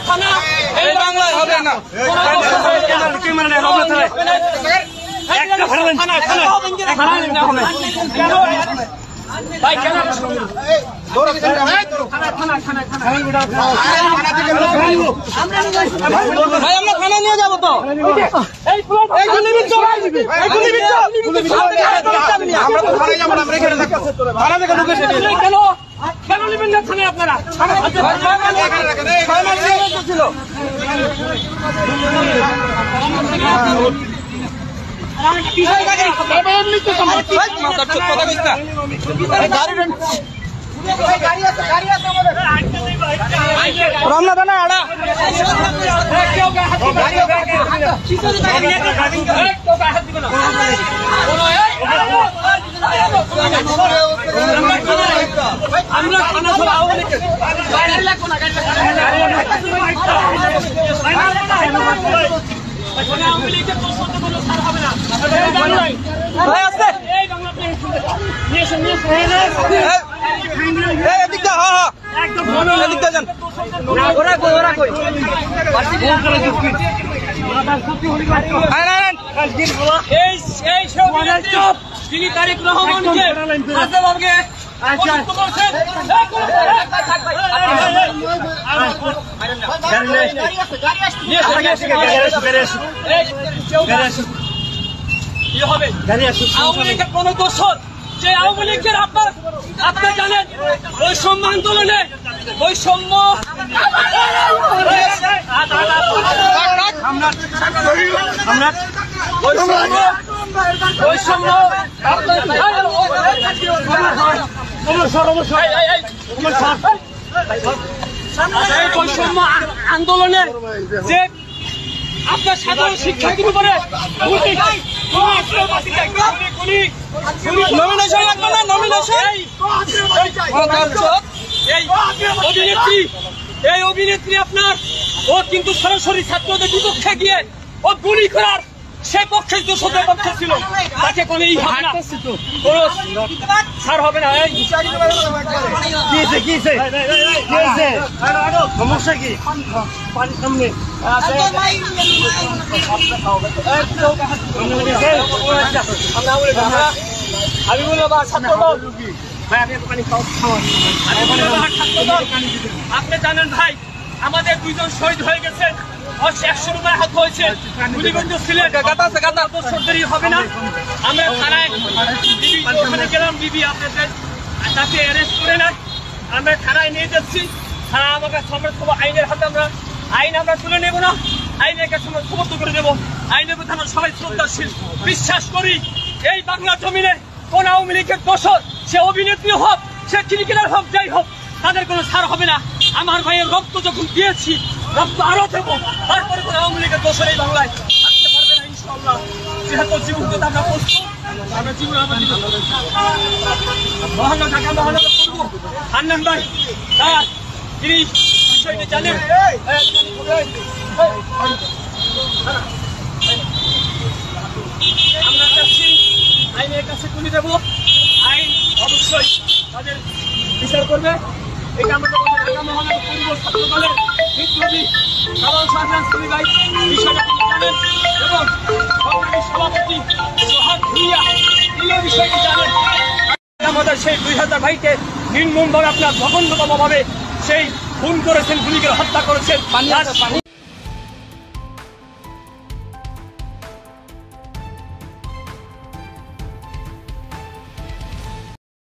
থানা এই বাংলায় হবে না। ভাই কেন ভাই আমরা থানা নিয়ে যাবো তো। কেন নেবেন না থানায় আপনারা? রমনা থানা আড়া আমরা থানা ছাড়া তিনি তারিক রহমানকে আওয়ামী লীগের কোন দোষর যে আওয়ামী লীগের আপনারা জানেন বৈষম্য আন্দোলনে বৈষম্য বৈষম্য আন্দোলনে যে আপনার সাধারণ শিক্ষার্থীর উপরে এই অভিনেত্রী আপনার ও কিন্তু সরাসরি ছাত্রদের বিপক্ষে গিয়ে ও গুলি করার সে পক্ষে দোষদের পক্ষে ছিল, তাকে কোনো ছাড় হবে না। সমস্যা কি সামনে আমি বলবো আপনি জানেন ভাই আমাদের দুইজন শহীদ হয়ে গেছে, 100 রুপায় হাত হয়েছে, গুলিগঞ্জ ছিলেন দোষরদেরই হবে না। আমরা থানায় ওখানে গেলাম, বিবি আপনাদের তাকে অ্যারেস্ট করে নেয়, আমরা থানায় নিয়ে যাচ্ছি। থানা আমাকে আইনের হাতে আইন আমরা তুলে নেব না, আইনের কাছে আমরা সমর্থন করে দেবো। আইনের প্রতি আমরা সবাই শ্রদ্ধাশীল, বিশ্বাস করি এই বাংলা জমিনে কোন আওয়ামী লীগের দোষর, সে অভিনেত্রী হোক, সে ক্রিকেটার হোক, যাই হোক, তাদের কোনো ছাড় হবে না। আমার ভাইয়ের রক্ত যখন দিয়েছি, রক্ত আরো দেবো, তারপরে কোনো আওয়ামী লীগের দোষর এই বাংলায় থাকতে পারবে না ইনশাআল্লাহ। যেহেতু জীবন কথা আমরা প্রস্তুত, আমরা জীবন মহানগর ঢাকা মহানগর করবো। হান্নান ভাই তার তিনি বিষয়টি জানেন। আমরা চাচ্ছি আইনের কাছে তুলে দেব, আইন অবশ্যই তাদের বিচার করবে। এটা আমাদের ঢাকা মহানগর পূর্ব ছাত্র দলের বিপ্লবী কামাল শাহজাহান সুরি ভাই বিষয়টা জানেন এবং সংগ্রামী সভাপতি সোহাগ ভুইয়া তিনি বিষয়টি জানেন। আমাদের সেই 2000 ভাইকে নির্মমভাবে আপনার জঘন্যতম ভাবে সেই খুন করেছেন, গুলি করে হত্যা করেছেন।